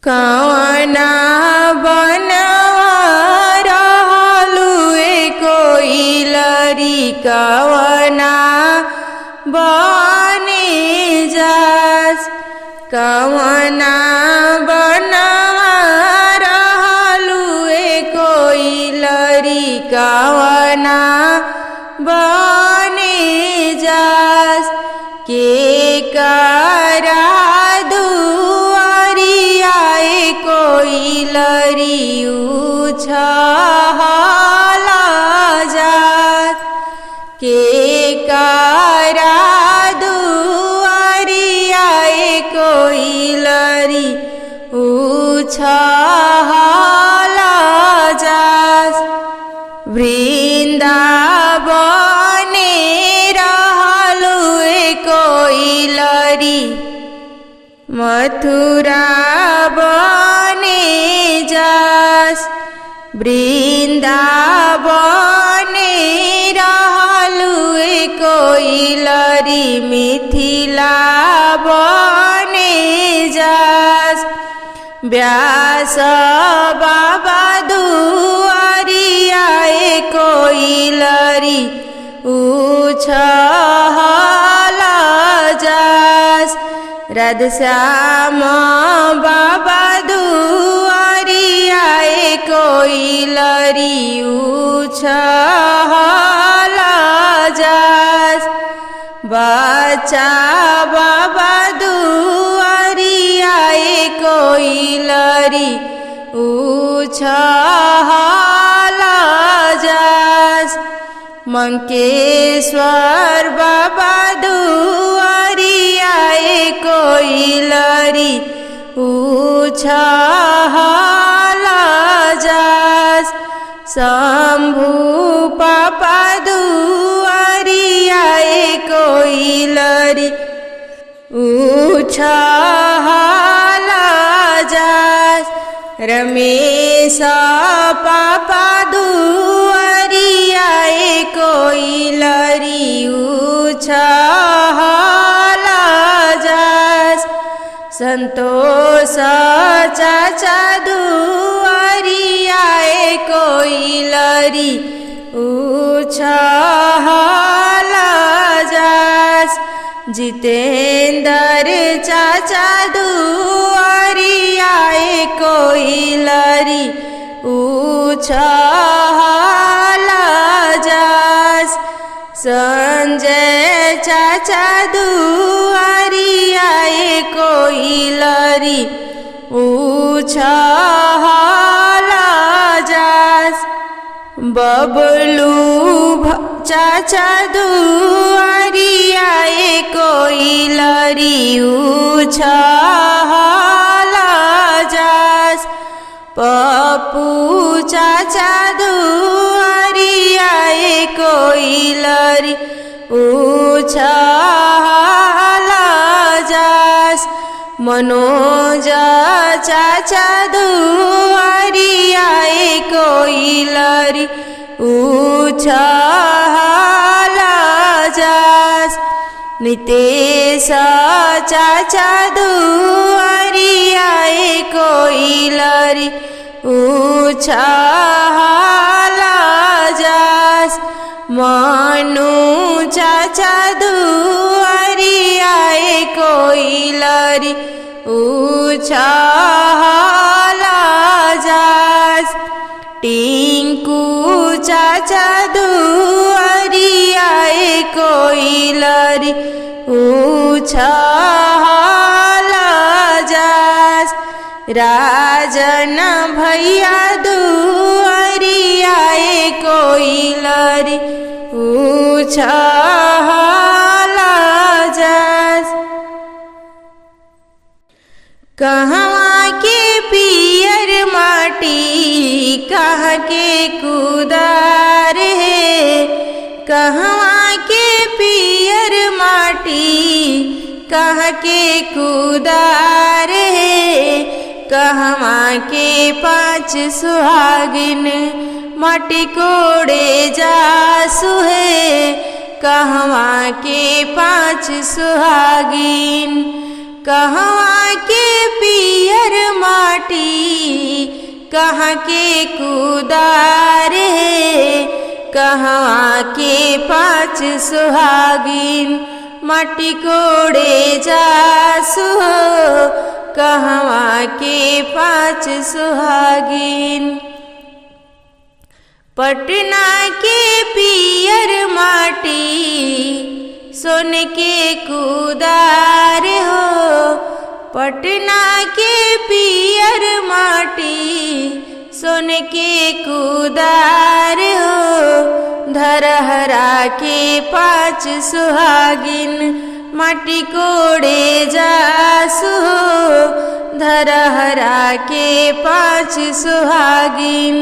कवना बनवा रहलु कोइलरी कवना बने जास। कवना बनवा रहलु कोइलरी कवना बने जास। के करा दुआरिया कोइलरी उछला जात। के करा दुआरिया कोइलरी उछला जात। वृंदावने रहलु कोइलरी मथुरा बने जास। वृंदावने रहलु कोइलरी मिथिला बने जास। व्यास बाबा दुआरिया कोइलरी उछला जास। राधश्याम बाबा दुआरिया कोइलरी उछला जास। बच्चा बाबा दुआरिया कोइलरी उछला जास। मंकेश्वर बाबा दुआरिया कोइलरी उछला जास। शंभु पापा दुआरिया कोइलरी उछला जास। रमेश पापा दुआरिया कोइलरी उछला जास। संतोष चाचा दुआरिया कोइलरी उछला जास। जितेंद्र चाचा दुआरिया कोइलरी उछला जास। संजय चाचा दुआरिया कोइलरी उछला जास। बबलू चाचा दुआरिया कोइलरी उछला जास। पप्पू चाचा दुआरिया कोइलरी उछला जास। मनोज चाचा दुआरिया कोइलरी उछला जास। नितेश चाचा दुआरिया कोइलरी उछला जास। मनु चाचा दुआरिया कोइलरी उछला जास। टिंकू चाचा दुआरिया कोइलरी उछला जास। राजन भैया दुआरिया कोइलरी उछला जास। कहवा के पियर माटी कहाँ के कुदार है। कहवा के पियर माटी कहाँ के कुदार है। कहवा के पाँच सुहागिन माटी कोड़े जासु है। कहवा के पाँच सुहागिन कहवा के पियर माटी माटी कहाँ के कुदार है, कहवा के पाँच सुहागिन माटी कोड़े जासु हो, कहवा के पाँच सुहागिन। पटना के पियर माटी सोने के कुदार हो, पटना के पियर माटी सोने के कुदार हो, धरहरा के पाँच सुहागिन माटी कोड़े जासु हो, धरहरा के पाँच सुहागिन।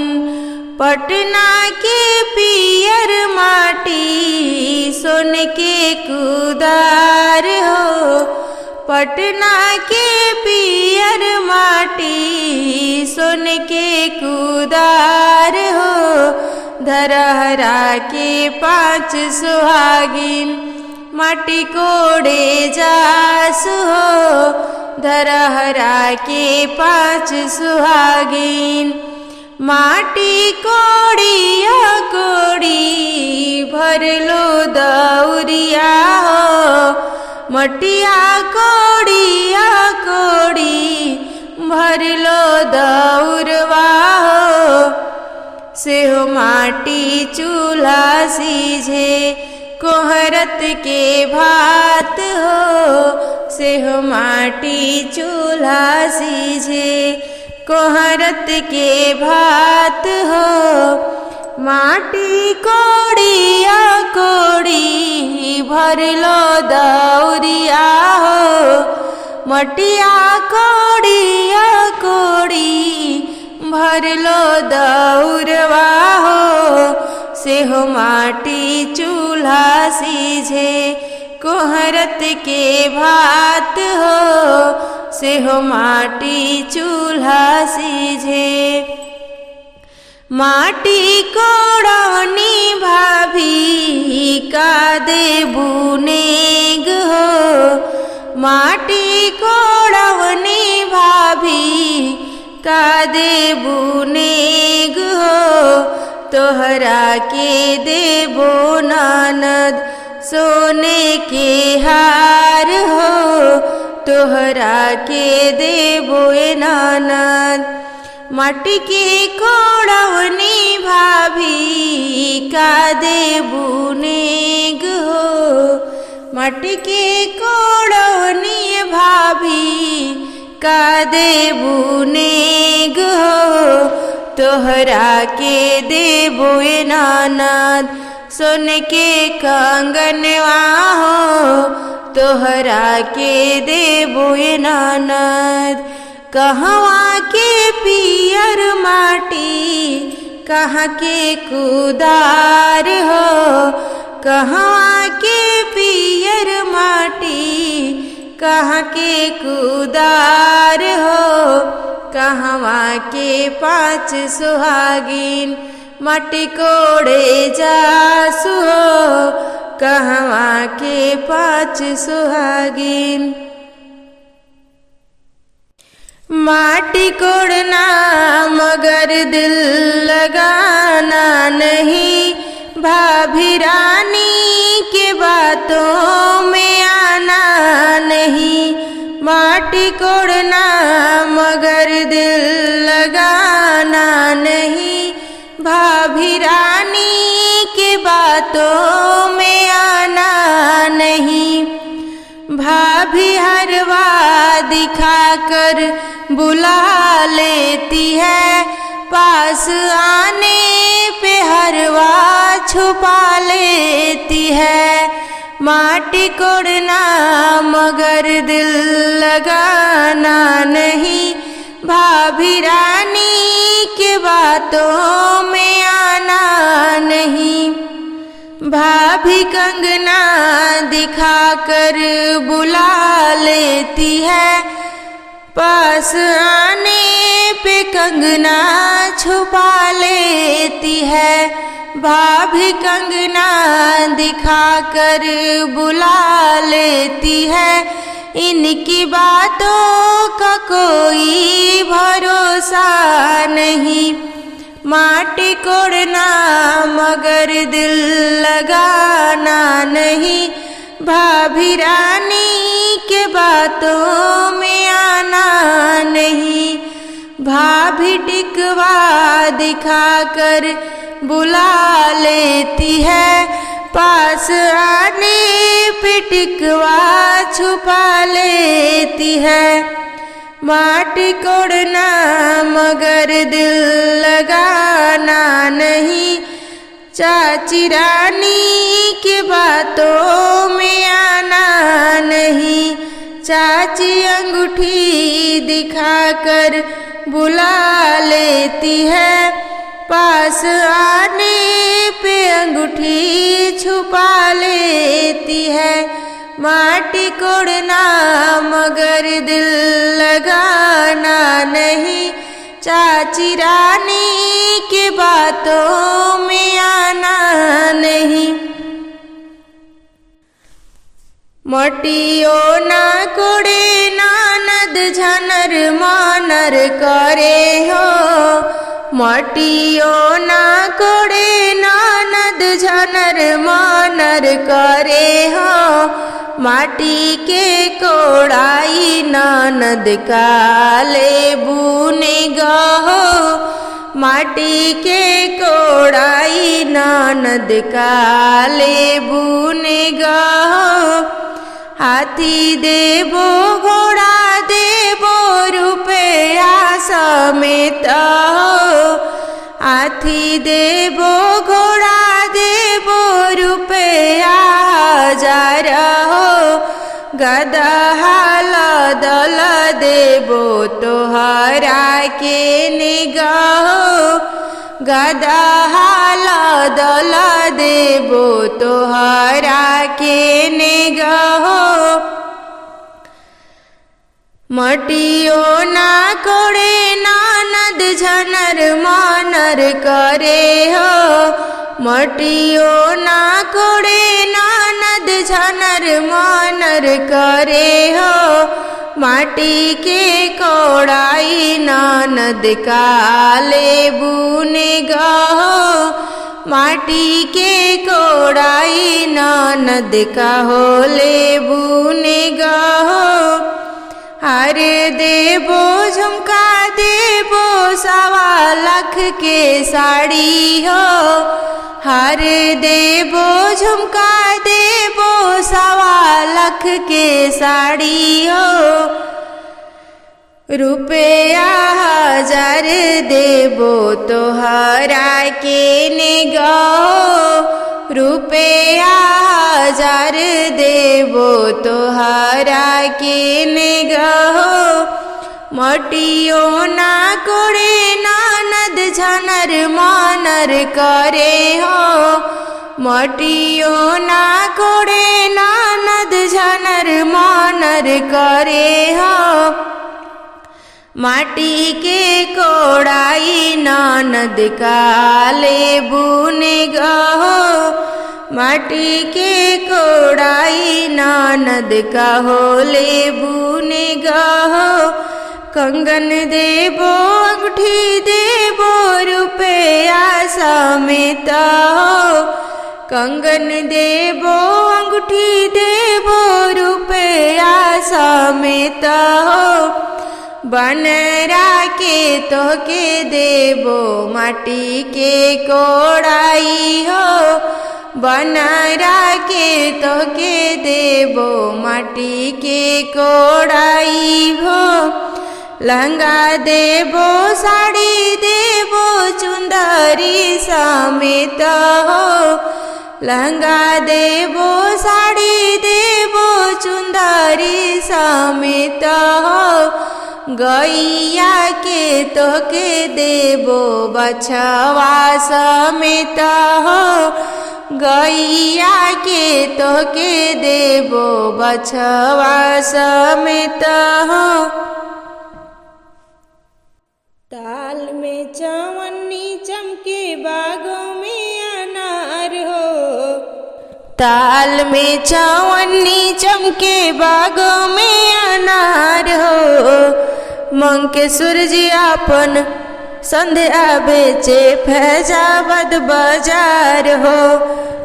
पटना के पियर माटी सोने के कुदार हो, पटना के पियर माटी सोने के कुदार हो, धरहरा के पाँच सुहागिन माटी कोड़े जासु हो, धरहरा के पाँच सुहागिन। माटी कोड़िया कोड़ी भरलो दौरिया हो, मटिया कोड़िया कोड़ी भरलो दौरवा हो, सेहो माटी चूल्हा सीझे कोहरत के भात हो, सेहो माटी चूल्हा सीझे कोहरत के भात हो। माटी कोड़िया कोड़ी भरलो दौरिया हो, मटिया कोड़िया कोड़ी भरलो दौरवा हो, सेहो माटी चूल्हा सीझे कोहरत के भात हो, सेहो माटी चूल्हा सीझे। माटी कोड़ौनी भाभी का देबू नेग हो, माटी कोड़ौनी भाभी का देबू नेग हो, तोहरा के देबो ननद सोने के हार हो, तोहरा के देबो ननद। माटी के कोड़ौनी भाभी का देबू नेग हो, माटी के कोड़ौनी भाभी का देबू नेग हो, तोहरा के देबो ननद सोने के कंगनवा हो, तोहरा के देबो ननद। कहवा के पियर माटी कहाँ के कुदार हो, कहवा के पियर माटी कहाँ के कुदार हो, कहवा के पाँच सुहागिन माटी कोड़े जासु हो, कहवा के पाँच सुहागिन। माटी कोड़ना मगर दिल लगाना नहीं, भाभी रानी के बातों में आना नहीं। माटी कोड़ना मगर दिल लगाना नहीं, भाभी रानी के बातों में आना नहीं। भाभी हरवा दिखाकर बुला लेती है, पास आने पे हरवा छुपा लेती है। माटी कोड़ना मगर दिल लगाना नहीं, भाभी रानी के बातों में आना नहीं। भाभी कंगना दिखाकर बुला लेती है, पास आने पे कंगना छुपा लेती है। भाभी कंगना दिखाकर बुला लेती है, इनकी बातों का कोई भरोसा भरोसा नहीं। माटी कोड़ना मगर दिल लगाना नहीं, भाभी रानी के बातों में आना नहीं। भाभी टिकवा दिखाकर बुला लेती है, पास आने पे टिकवा छुपा लेती है। माटी कोड़ना मगर दिल लगाना नहीं, चाची रानी के बातों में आना नहीं। चाची अंगूठी दिखाकर बुला लेती है, पास आने पे अंगूठी छुपा लेती है। माटी कोड़ना मगर दिल लगाना नहीं, चाची रानी के बातों में आना नहीं। मटियो ना कोड़े ननद झनर मानर करे हो, मटियो ना कोड़े ननद झनर मानर करे हो। माटी के कोड़ाई ननद काले बुने गहो, माटी के कोड़ाई ननद काले बुने गहो। हाथी देबो घोड़ा देबो रुपया समेत हो, हाथी देबो घोड़ा देबो रुपया हजार हो। गदहा लदल देबो तोहरा के निगाहो, गदहा लदल देबो तोहरा के निगाहो। मटियो ना कोड़े ननद झनर मानर करे हो, मटियो ना कोड़े ननद झनर मानर करे हो। माटी के कोड़ाई ननद काले बुने गहो, माटी के कोड़ाई ननद काहोले बुने गहो। हारे देबो झुमका देबो 1.25 लाख के साड़ी हो, हारे देबो झुमका देबो 1.25 लाख के साड़ी हो। रुपया 1000 देबो तोहरा के निगाहो, रुपया 1000 देबो तोहरा के निगाहो। मटियो ना कोड़े ननद झनर मानर करे हो, मटियो ना कोड़े ननद झनर मानर करे हो। माटी के कोड़ाई ननद काले बुने गहो, माटी के कोड़ाई ननद काहोले बुने गहो। कंगन देबो अंगूठी देबो रुपया समेत हो, कंगन देबो अंगूठी देबो रुपया समेत हो। बनरा के तोहके देबो माटी के कोड़ाई हो, बनरा के तोहके देबो माटी के कोड़ाई हो। लहंगा देबो साड़ी देबो चुंदरी समेत हो, लहंगा देबो साड़ी देबो चुंदरी समेत हो। गैया के तोहके देबो बछवा समेत हो, गैया के तोहके देबो बछवा समेत हो। ताल में चवन्नी चमके बागों में अनार हो, ताल में चवन्नी चमके बागों में अनार हो। मंकेश्वर जी आपन संध्या बेचे फैजाबाद बाजार हो।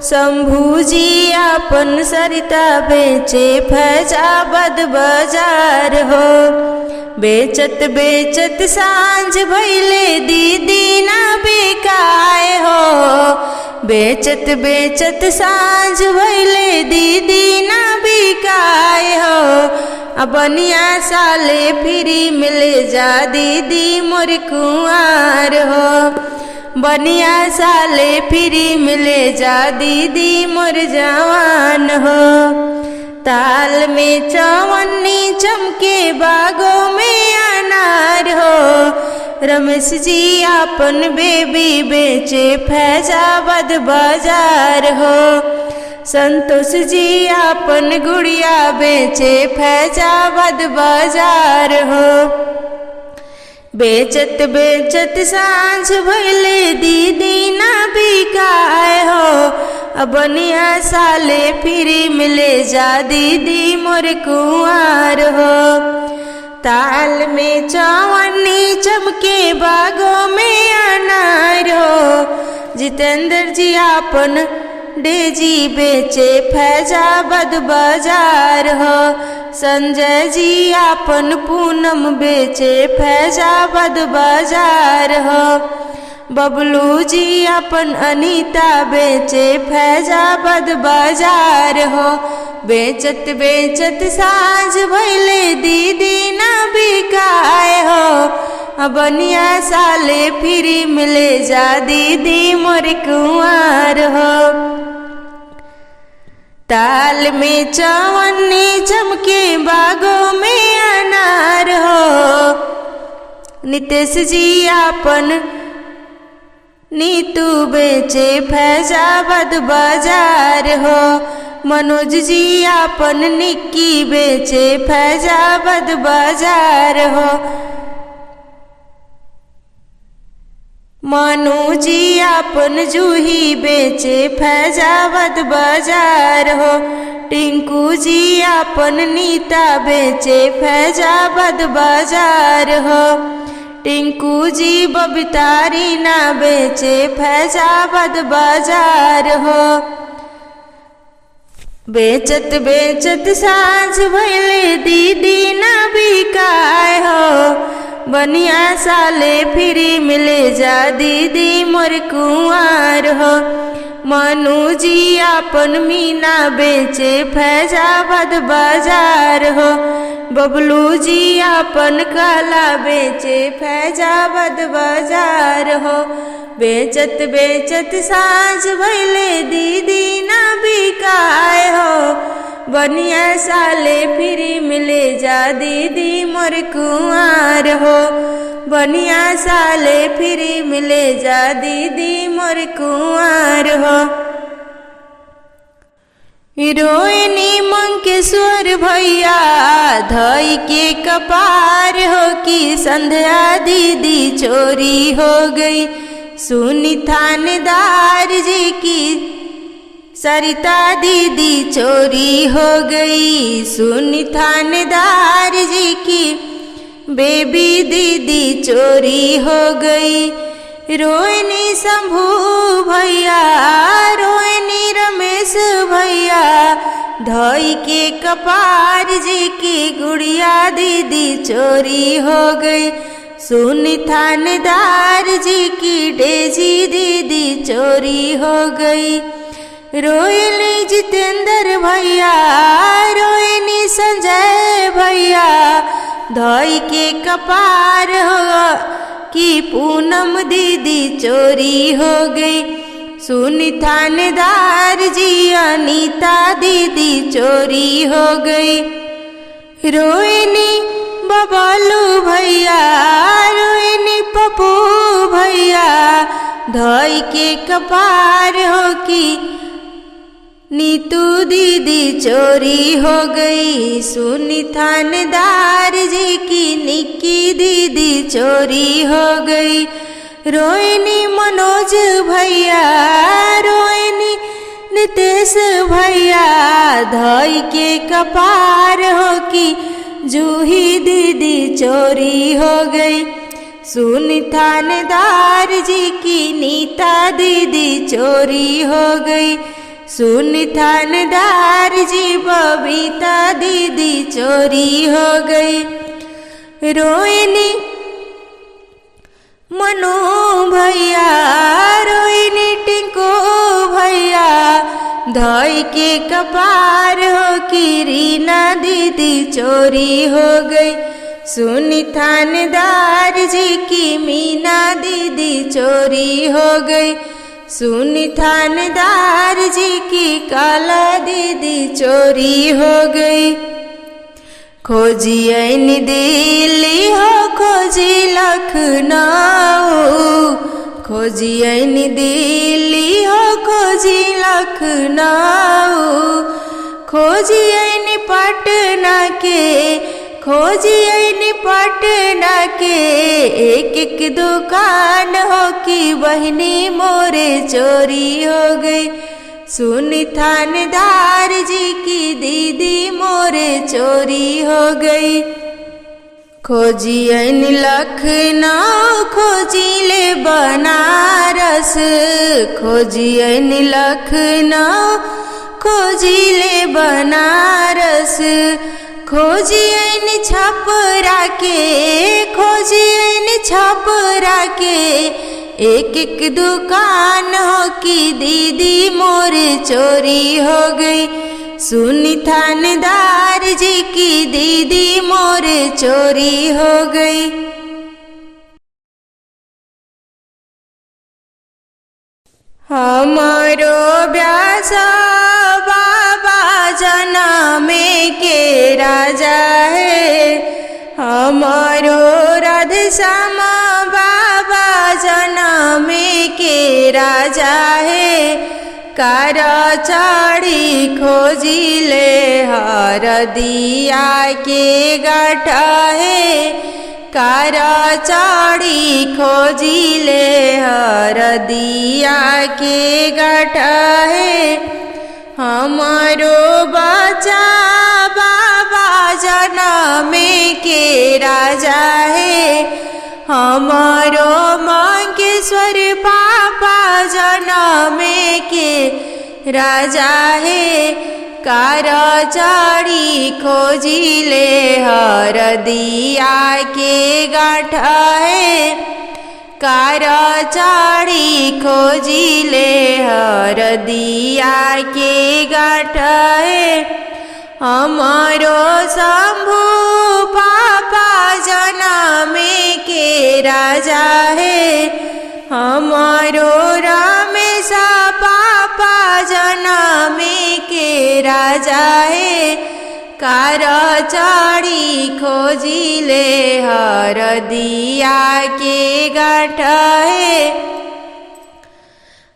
शंभू जी आपन सरिता बेचे फैजाबाद बाजार हो। बेचत बेचत सांझ भइले दीदी ना बिकाए हो। बेचत बेचत सांझ भइले दीदी ना बिकाए हो। बनिया साले फिरी मिले जा दीदी मोर कुंवार हो। बनिया साले फिरी मिले जा दीदी मोर जवान हो। ताल में चवन्नी चमके बागों में अनार हो। रमेश जी आपन बेबी बेचे फैजाबाद बाजार हो। संतोष जी आपन गुड़िया बेचे फैजाबाद बाजार हो। बेचत बेचत सांझ भइले दीदी ना बिकाए हो। बनिया साले फिरी मिले जा दीदी मोर कुंवार हो। ताल में चवन्नी चमके बागों में अनार हो। जितेंद्र जी आपन डेजी बेचे फैजाबाद बाजार हो। संजय जी आपन पूनम बेचे फैजाबाद बाजार हो। बबलू जी अपन अनीता बेचे फैजाबाद बाजार हो। बेचत बेचत सांझ भइले दीदी ना बिकाए हो। बनिया साले फिरी मिले जा दीदी मोर कुंवार हो। ताल में चवन्नी चमके बागों में अनार हो। नितेश जी आपन नीतू बेचे फैजाबाद बाजार हो। मनोज जी आपन निक्की बेचे फैजाबाद बाजार हो। मनु जी आपन जूही बेचे फैजाबाद बाजार हो। टिंकू जी आपन नीता बेचे फैजाबाद बाजार हो। टिंकू जी बबीता रीना बेचे फैजाबाद बाजार हो। बेचत बेचत सांझ भइले दीदी ना बिकाए हो। बनिया साले फिरी मिले जा दीदी मोर कुंवार हो। मनु जी आपन मीना बेचे फैजाबाद बाजार हो। बबलू जी आपन काला बेचे फैजाबाद बाजार हो। बेचत बेचत सांझ भइले दीदी ना बिकाए हो। बनिया साले फिरी मिले जा दीदी मोर कुंवार हो। बनिया साले फिरी मिले जा दीदी मोर कुंवार हो। रोहिणी मंकेश्वर भैया धई के कपार हो। कि संध्या दीदी चोरी हो गई। सुनी थानेदार जी की सरिता दीदी चोरी हो गई। सुनी थानेदार जी की बेबी दीदी चोरी हो गई। रोहिणी शंभू भैया रोहिणी रमेश भैया धोई के कपार जी की गुड़िया दीदी चोरी हो गई। सुनी थानेदार जी की डेजी दीदी चोरी हो गई। रोहिणी जितेंद्र भैया रोहिणी संजय भैया धोई के कपार हो। कि पूनम दीदी चोरी हो गई। सुनी थानेदार जी अनीता दीदी चोरी हो गई। रोहिणी बबलू भैया रोहिणी पप्पू भैया धोई के कपार हो। कि नीतू दीदी चोरी हो गई। सुनी थानेदार जी की निक्की दीदी चोरी हो गई। रोहिणी मनोज भैया रोहिणी नितेश भैया धोई के कपार हो। कि जूही दीदी चोरी हो गई। सुन थानेदार जी की नीता दीदी चोरी हो गई। सुन थानेदार जी बबीता दीदी चोरी हो गई। रोहिणी मनु भैया रोहिणी टिंकू भैया धोई के कपार हो कि रीना दीदी चोरी हो गई। सुनी थानेदार जी की मीना दीदी चोरी हो गई। सुनी थानेदार जी की काला दीदी चोरी हो गई। खोजी ऐन दिल्ली हो खोजी लखनऊ, खोजी ऐन दिल्ली हो खोजी लखनऊ, खोजी ऐन पटना के, खोजी ऐन पटना के एक एक दुकान हो कि बहनी मोरे चोरी हो गई। सुनी थानेदार जी की दीदी मोरे चोरी हो गई। खोजी ऐन लखनऊ खोजी ले बनारस, खोजी ऐन लखनऊ खोजी ले बनारस, खोजी ऐन छपरा के, खोजी ऐन छपरा के एक एक दुकान हो कि दीदी मोरे चोरी हो गई। सुनी थानेदार जी की दीदी मोरे चोरी हो गई। हमारो ब्यासा बाबा जनमे के राजा है, हमारो राधेश्यामा बाबा जनमे के राजा है। कारा चाड़ी खोजी ले हरदिया के गाठा है, कारा चाड़ी खोजी ले हरदिया के गाठा है। हमारो बच्चा बाबा जनमे के राजा है, हमारो मंगेश्वर पापा जनमे के राजा है। कारा चाड़ी खोजी ले हरदिया के गाठा है, कारा चाड़ी खोजी ले हरदिया के गाठा है। हमारो शंभू पापा जनमे के राजा है, हमारो रमेश पापा जनमे के राजा है। कारा चाड़ी खोजी ले हरदिया के गाठा है।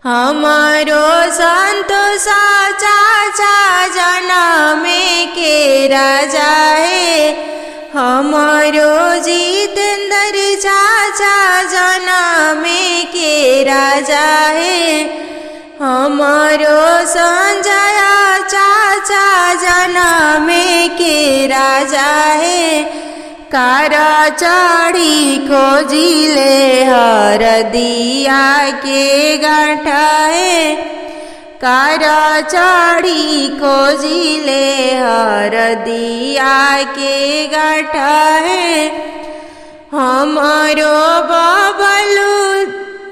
हमारो संतोषा चाचा जनमे के राजा है, हमारो जितेंद्र चाचा जनमे के राजा है। हमारो संजय चाचा जनमे के राजा है। कारा चाड़ी खोजी ले हरदिया के गाठा है, कारा चाड़ी खोजी ले हरदिया के गाठा है। हमारो बबलू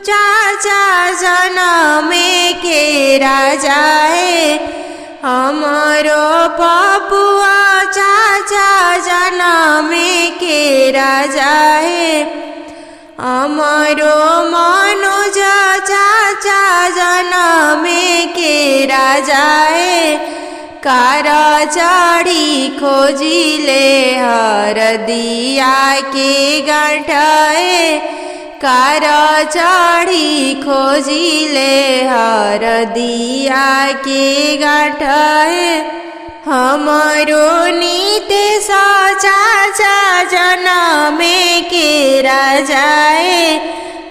चाचा जनमे के राजा है, हमारो पपुआ चाचा जनमे के राजा है। हमारो मनोज चाचा जनमे के राजा है। कारा चाड़ी खोजी ले हरदिया के गाठा है, कारा चाड़ी खोजी ले हरदिया के गाठा है। हमारो नीतेश चाचा जनमे के राजा है,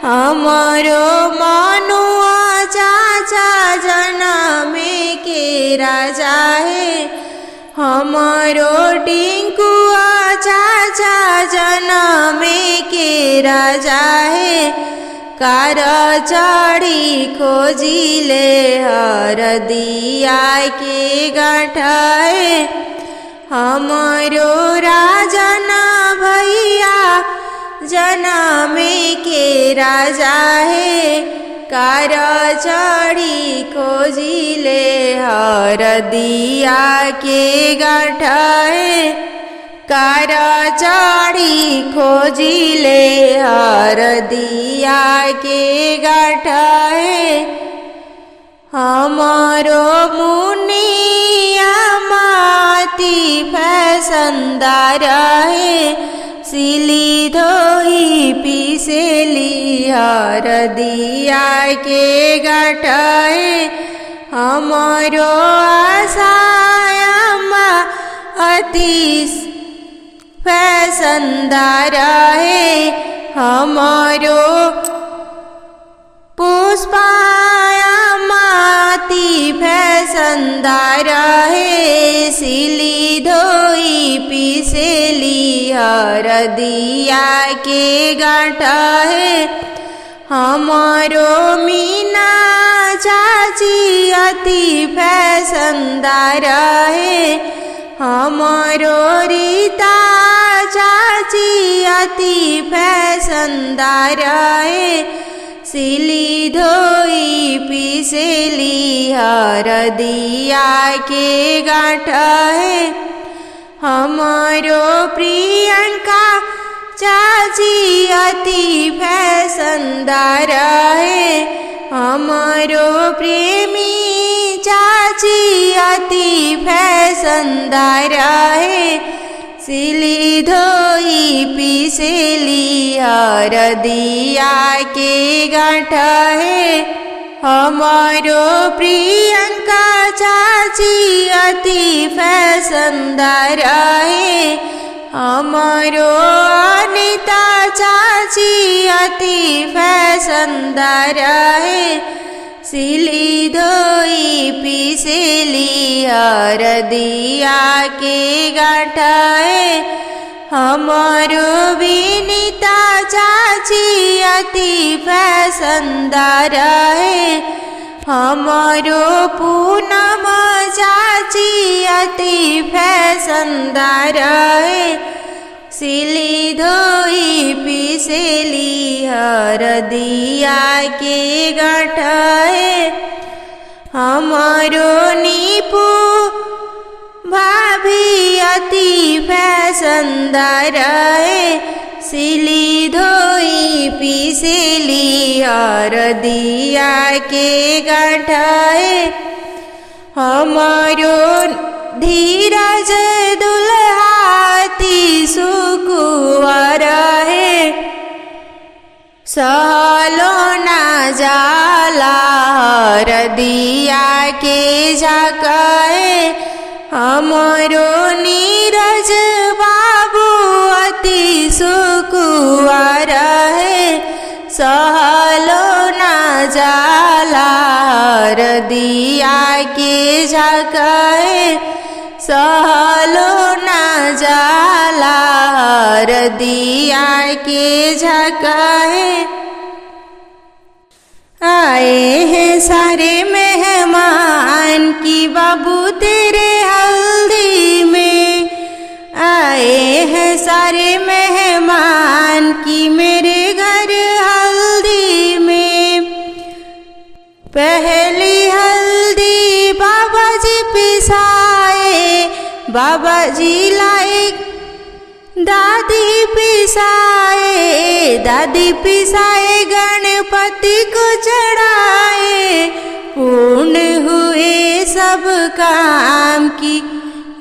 हमारो मनुआ चाचा जनमे के राजा है। हमारो टिंकुआ चाचा जनमे के राजा है, कार चढ़ी खोजिले हरदिया के गाँठाए। हमारो राजन भैया जनमे के राजा है, कार चढ़ी खोजिले हरदिया के गाँठाए। कार चढ़ी खोजिले हरदिया के गाँठाए। हमारो मुनिया माती फैसनदार है, सिली धोई पीसेली हरदिया के गाँठाए। हमारो आसायम्मा अति फैसनदार है, हमारो पुष्पायम्मा अति फैसनदार है, सिली धोई पीसेली हरदिया के गाँठाए। हमारो मीना चाची अति फैसनदार है, हमारो रीता चाची अति फैसनदार है, सिली धोई पीसेली हरदिया के गाँठाए। हमारो प्रियंका चाची अति फैसनदार है, हमारो प्रेमी चाची अति फैसनदार है, सिली धोई पीसेली हरदिया के गाँठाए। हमारो प्रियंका चाची अति फैसनदार है, हमारो अनिता चाची अति फैसनदार है, सिली धोई पीसेली हरदिया के गाँठाए। हमारो विनीता चाची अति फैसनदार है, हमारो पूनम चाची अति फैसनदार है, सिली धोई पीसेली हरदिया के गाँठाए। हमारो नीपू भाभी अति फैसनदार है, सिली धोई पीसेली हरदिया के गाँठाए। हमारो धीरज दुल्हाती सुकुवार है, सहलो ना जाला हरदिया के झाकाए। हमारो नीरज बाबू अति सुकुवार है, सहलो ना जाला हरदिया के झाकाए। सहलो ना जाला हरदिया के झाकाए। आए हैं सारे मेहमान की बाबू तेरे हल्दी में, आए हैं सारे मेहमान की मेरे घर हल्दी में। पहली हल्दी बाबा जी पिसाए, बाबा जी लाए दादी पिसाए, दादी पिसाए गणपति को चढ़ाए। पूर्ण हुए सब काम की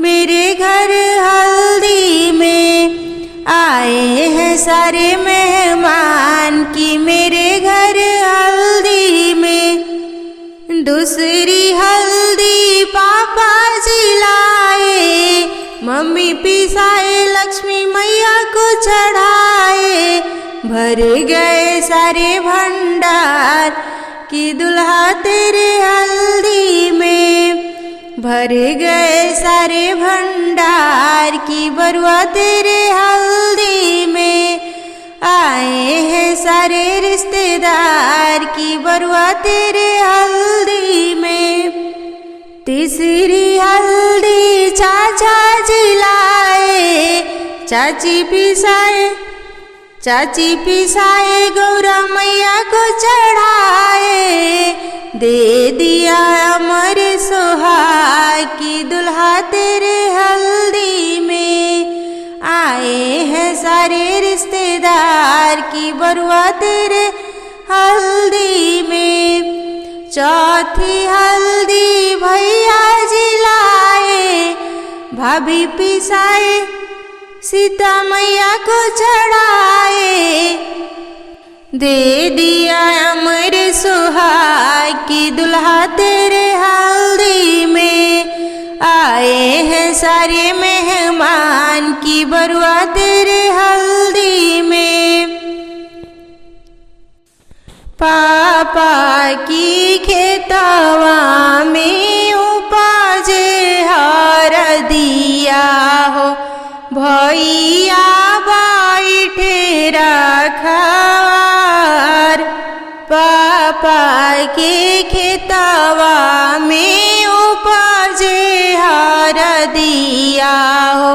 मेरे घर हल्दी में, आए हैं सारे मेहमान की मेरे घर हल्दी में। दूसरी हल्दी पापा जी लाए, मम्मी पिसाए लक्ष्मी मैया को चढ़ाए। भर गए सारे भंडार की दुल्हा तेरे हल्दी में, भर गए सारे भंडार की बरुआ तेरे हल्दी में। आए हैं सारे रिश्तेदार की बरुआ तेरे हल्दी में। तीसरी हल्दी चाचा जिलाए, चाची पिसाए गौरा मैया को चढ़ाए। दे दिया अमर सुहाग की दुल्हा तेरे हल्दी में। आए हैं सारे रिश्तेदार की बरुआ तेरे हल्दी में। चौथी हल्दी भैया जिलाए, भाभी पिसाए सीता मैया को चढ़ाए। दे दिया अमर सुहाग की दुल्हा तेरे हल्दी में। आए हैं सारे मेहमान की बरुआ तेरे हल्दी में। पापा की खेतवा में उपजे हरदिया हो, भैया बैठे रखवार। पापा के खेतवा में उपजे हरदिया हो,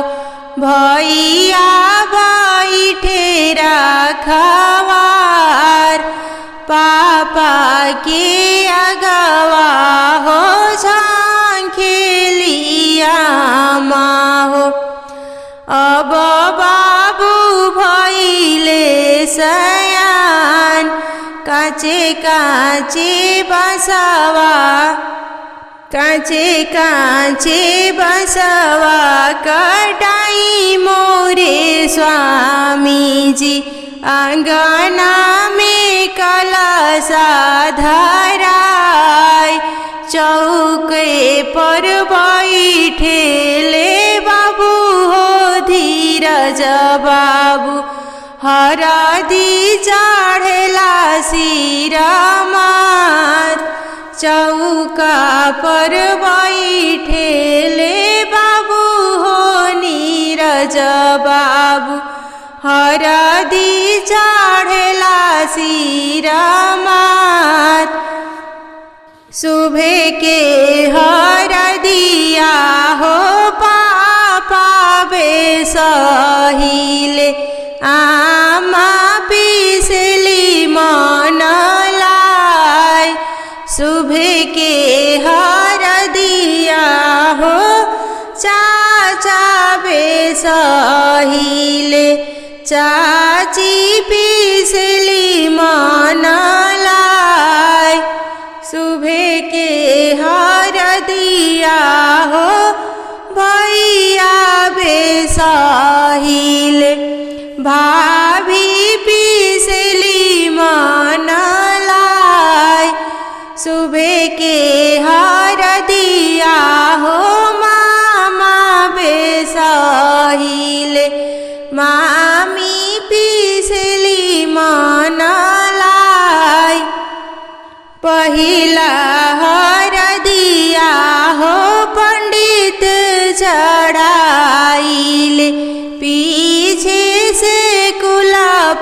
भैया बैठे रखवार। पापा के अगवा हो झांखेलिया माँ हो। अब बाबू भइले सयान, काचे बसवा कटाई मोरे स्वामी जी। आंगना में कलशा धराय, चौके पर बैठे ले बाबू हो धीरज बाबू। हरदी चढ़ेला सिरा मात, चौका पर बैठे ले बाबू हो नीरज बाबू। हरदी चढ़ेला सिरा मात, सुबह के हरदिया हो पापा बेसहिले। आमा पिसली मन लाय, सुबह के हरदिया हो चाचा बेसहिले। चाची पिसली मन लाय, सुबह के हरदिया हो भैया बेसहिले। भाभी पिसली मन लाय, सुबह के हरदिया हो मामा बेसहिले। मामी पिसली मन लाय, पहिला हरदिया हो पंडित चढ़ाइले। पीछे से कुल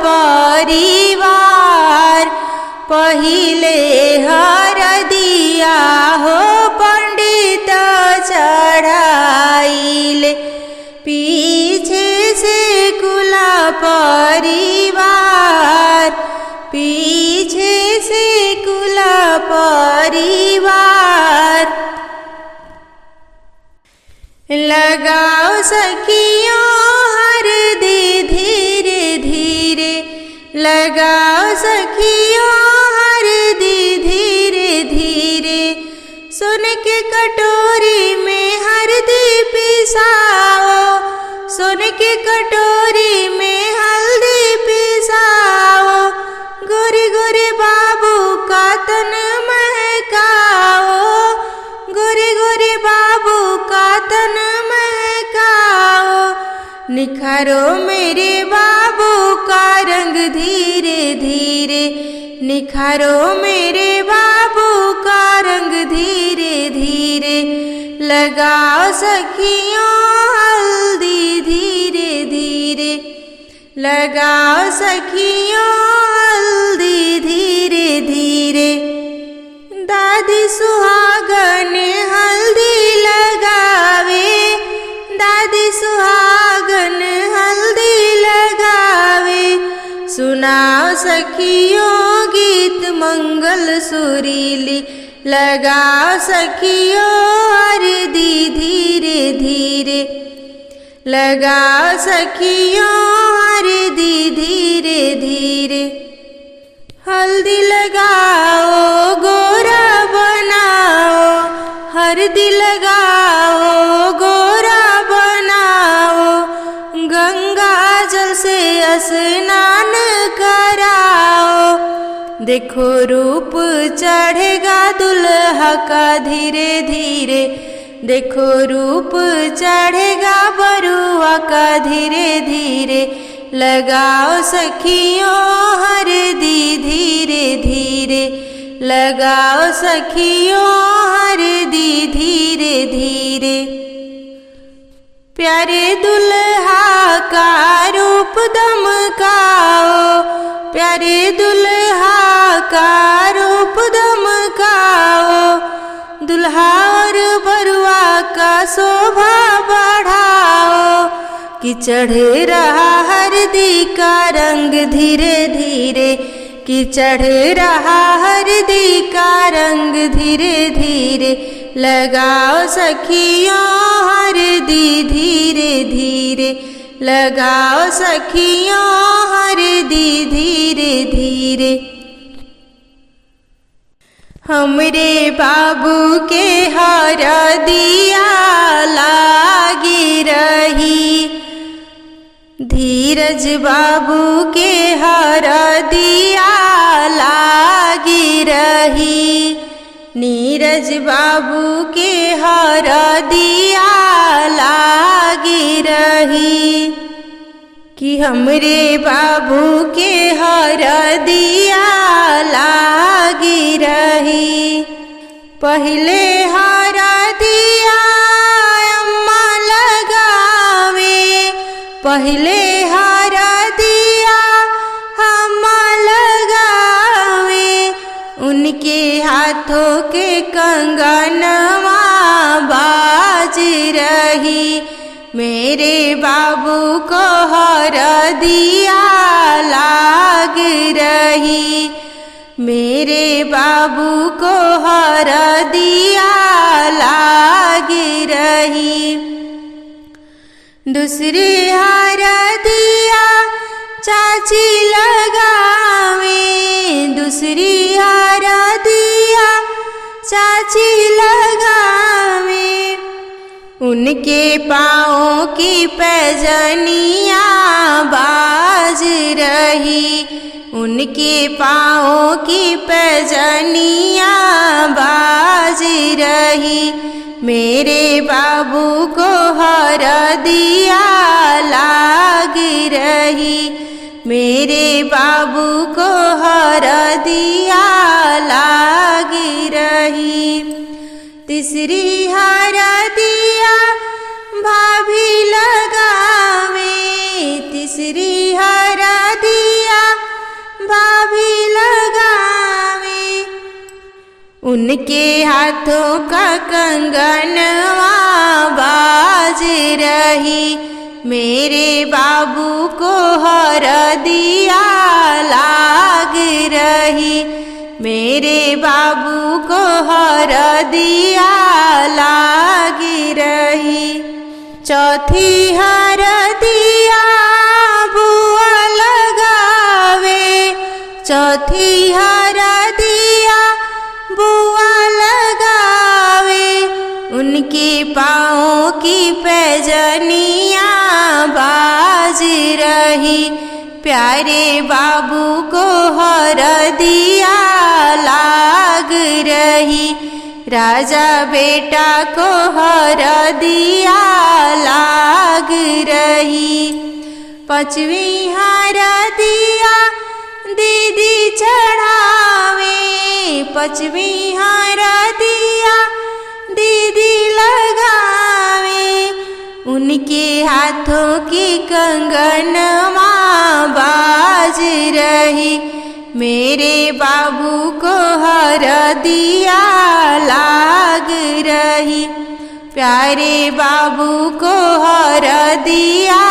परिवार, पहिले हरदिया हो पंडित चढ़ाइले। पीछे से कुल परिवार, पीछे से कुल परिवार। लगाओ सखियों हरदी धीरे धीरे, लगाओ सखियों हरदी धीरे धीरे। सुन के कटोरी में हरदी पिसाओ, सुन के कटोरी में हल्दी पिसाओ। गोरे गोरे बाबू का तन महकाओ, गोरे गोरे बाबू का तन महकाओ। निखारो मेरे बाबू का रंग धीरे धीरे, निखारो मेरे बाबू का रंग धीरे धीरे। लगाओ सखियों हल्दी धीरे धीरे, लगाओ सखियों हल्दी धीरे धीरे। दादी सुहागन हल्दी लगावे, दादी सुहागन हल्दी लगावे। सुनाओ सखियों गीत मंगल सुरीली, लगाओ सखियों हल्दी धीरे धीरे, लगाओ सखियों हल्दी धीरे धीरे। हल्दी लगाओ गोरा बनाओ, हल्दी लगाओ गोरा बनाओ। गंगा जल से स्नान कराओ, देखो रूप चढ़ेगा दुल्हा का धीरे धीरे, देखो रूप चढ़ेगा बरुआ का धीरे धीरे। लगाओ सखियों हल्दी धीरे धीरे, लगाओ सखियों हल्दी धीरे धीरे। प्यारे दुल्हा का रूप दमकाओ, प्यारे दुल्हा का रूप दमकाओ। दुल्हा और बरुआ का शोभा बढ़ाओ, कि चढ़ रहा हल्दी का रंग धीरे धीरे, कि चढ़ रहा हल्दी का रंग धीरे धीरे। लगाओ सखियों हल्दी धीरे धीरे, लगाओ सखियों हल्दी धीरे धीरे। हमरे बाबू के हरदिया लागी रही, धीरज बाबू के हरदिया लागी रही। नीरज बाबू के हरदिया लागी रही, कि हमरे बाबू के हरदिया लागी रही। पहले हरदिया अम्मा लगावे, पहले हरदिया अम्मा लगावे। उनके हाथों के कंगनवा बाज रही, मेरे बाबू को हरदिया लाग रही, मेरे बाबू को हरदिया लाग रही। दूसरी हरदिया चाची लगावे, दूसरी हरदिया चाची लगावे। उनके पाँवों की पैजनिया बाज रही, उनके पाँवों की पैजनिया बाज रही। मेरे बाबू को हरदिया लाग रही, मेरे बाबू को हरदिया लाग रही। तीसरी हरदिया भाभी लगावे, तीसरी हरदिया भाभी लगावे। उनके हाथों का कंगनवा बाज रही, मेरे बाबू को हरदिया लाग रही, मेरे बाबू को हरदिया लाग रही। चौथी हरदिया बुआ लगावे, चौथी हरदिया बुआ लगावे। उनके पाँवों की पैजनिया बाज रही, प्यारे बाबू को हरदिया लाग रही। राजा बेटा को हरदिया लाग रही। पांचवी हरदिया दीदी चढ़ावे, पांचवी हरदिया दीदी लगावे, उनके हाथों की कंगन माँ बाज रही। मेरे बाबू को हरदिया लाग रही, प्यारे बाबू को हरदिया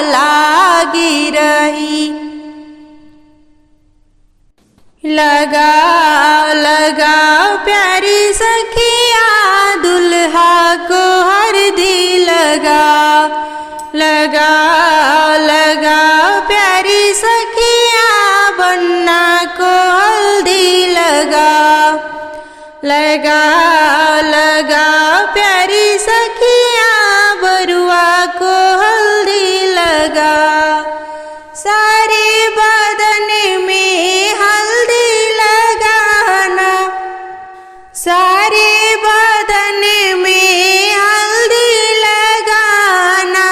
लाग रही। लगाओ लगाओ प्यारी सखिया, दुल्हा को हरदी लगाओ। लगाओ लगाओ प्यारी सखिया, बन्ना को हल्दी लगाओ। लगाओ लगाओ प्यारी सखिया, बरुआ को हल्दी लगाओ। सारे बदन में हल्दी लगाना, सारे बदन में हल्दी लगाना,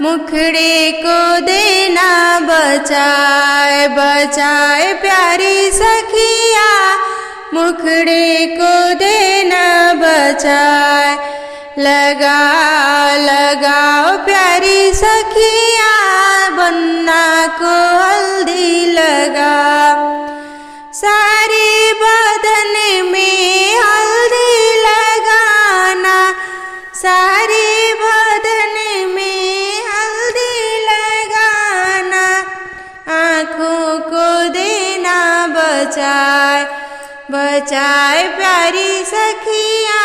मुखड़े को देना बचाए बचाए प्यारी सखिया, मुखड़े को देना बचाए। लगाओ लगाओ प्यारी सखिया, बन्ना को हल्दी लगाओ। सारे बदन में हल्दी लगाना, सारे बदन में हल्दी लगाना, आँखों को देना बचाए बचाए प्यारी सखिया,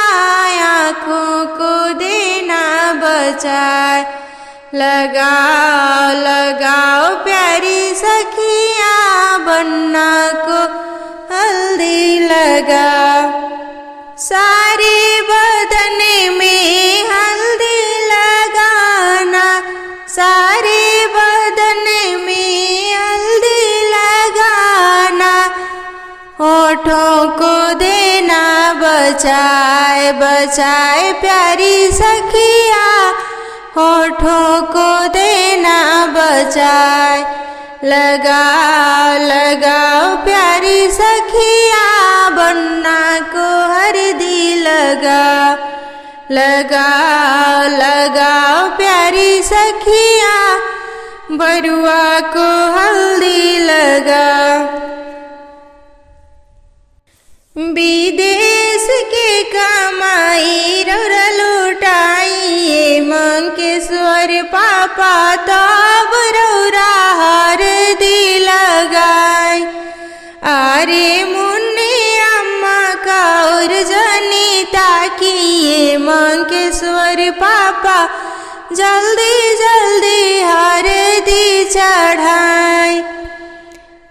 आँखों को देना बचाए। लगाओ लगाओ प्यारी सखिया, बन्ना को हल्दी लगाओ। सारे बदन में हल्दी लगाना, सारे बदन में हल्दी लगाना, होठों को देना बचाए बचाए प्यारी सखिया, होठों को देना बचाए। लगाओ लगाओ प्यारी सखिया, बन्ना को हरदी लगाओ। लगाओ लगाओ प्यारी सखिया, बरुआ को हल्दी लगाओ। विदेश के कमाई रौरा लुटाइए, मंकेश्वर पापा तब रौरा हरदी लगाए। अरे मुन्ने अम्मा का और जनिता किए, मंकेश्वर पापा जल्दी जल्दी हरदी चढ़ाए।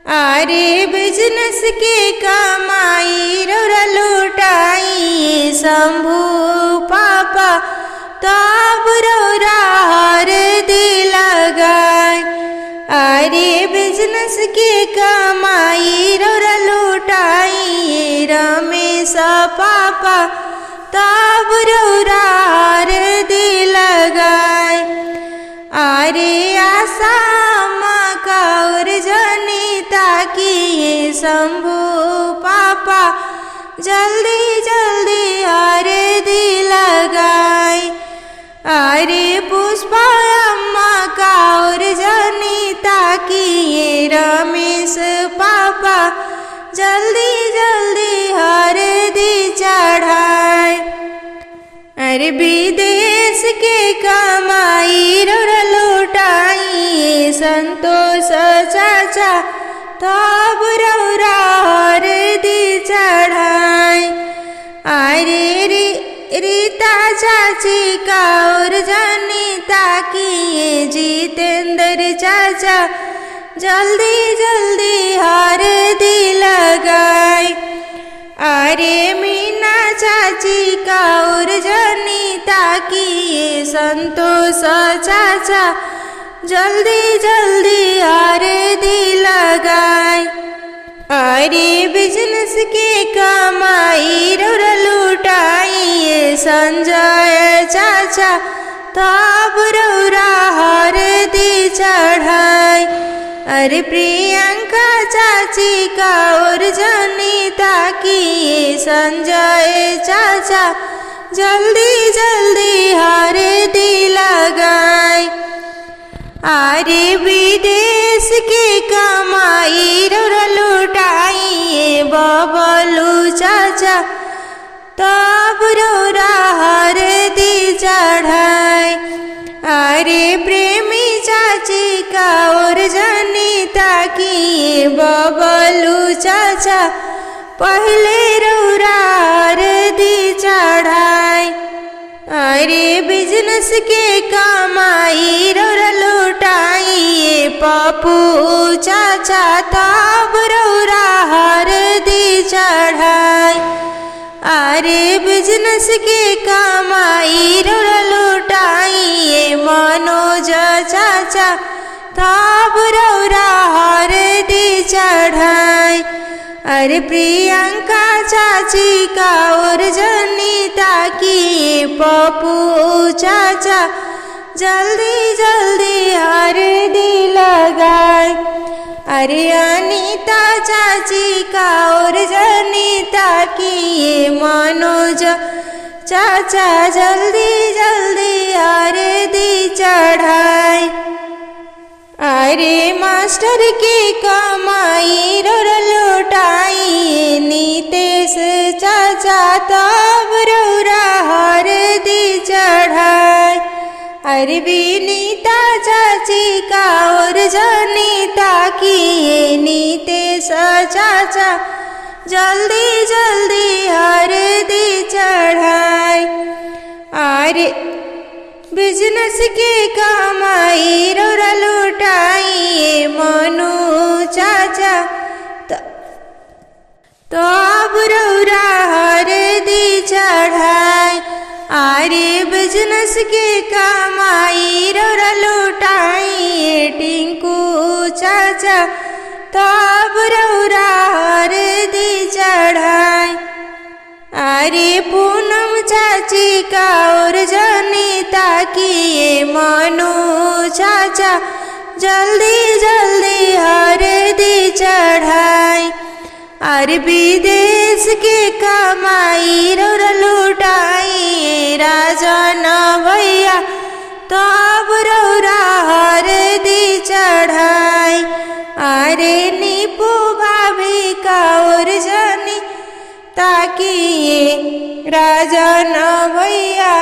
अरे बिजनेस के कमाई रौरा लुटाइए, शंभू पापा तब रौरा हरदी लगाए। अरे बिजनेस के कमाई रौरा लुटाइए, रमेश पापा तब रौरा हरदी लगाए। अरे आशा माँ का और जनिता किए, शंभू पापा जल्दी जल्दी हरदी लगाए। अरे पुष्पा अम्मा का और जनिता किए, रमेश पापा जल्दी जल्दी हरदी चढ़ाए। अरे विदेश के कमाई रौरा लुटाइए, संतोष चाचा तब रौरा हरदी चढ़ाए। अरे रीता चाची का और जनिता किए, जितेंद्र चाचा जल्दी जल्दी हरदी लगाए। अरे मीना चाची का और जनिता किए, संतोष चाचा जल्दी जल्दी हरदी लगाए। अरे बिजनेस के कमाई रौरा लुटाइए, संजय चाचा तब रौरा हरदी चढ़ाए। अरे प्रियंका चाची का और जनिता किए, संजय चाचा जल्दी जल्दी हरदी लगाए। अरे विदेश के कमाई रौरा लुटाइए बबलू चाचा, तब रौरा हरदी चढ़ाए। अरे प्रेमी चाची का और जनिता किए बबलू चाचा, पहले रौरा हरदी चढ़ाए। अरे बिजनेस के कमाई रौरा लुटाइए पप्पू चाचा, तब रौरा हरदी चढ़ाए। अरे बिजनेस के कमाई रौरा लुटाइए मनोज चाचा, तब रौरा हरदी चढ़ाए। अरे प्रियंका चाची का और जनिता की पप्पू चाचा, जल्दी जल्दी हरदी लगाए। अरे अनीता चाची का और जनिता की मनोज चाचा, जल्दी जल्दी हरदी चढ़ाए। अरे मास्टर के कमाई रौरा लुटाइए नीतेश चाचा, तब रौरा हरदी चढ़ाए। अरे विनीता चाची का और जनिता की नीतेश चाचा, जल्दी जल्दी हरदी चढ़ाए। अरे बिजनेस के कमाई रौरा लुटाइए मनु चाचा, तो अब रौरा हरदी चढ़ाए। अरे बिजनेस के कमाई रौरा लुटाइए टिंकू चाचा, तो अब रौरा हरदी चढ़ाए। अरे पूनम चाची का और जनिता की मनु चाचा, जल्दी जल्दी हरदी चढ़ाए। अरे विदेश के कमाई रौरा लुटाइए राजन भैया, तब रौरा हरदी चढ़ाए। अरे नीपू भाभी का और जनिता की राजन भैया,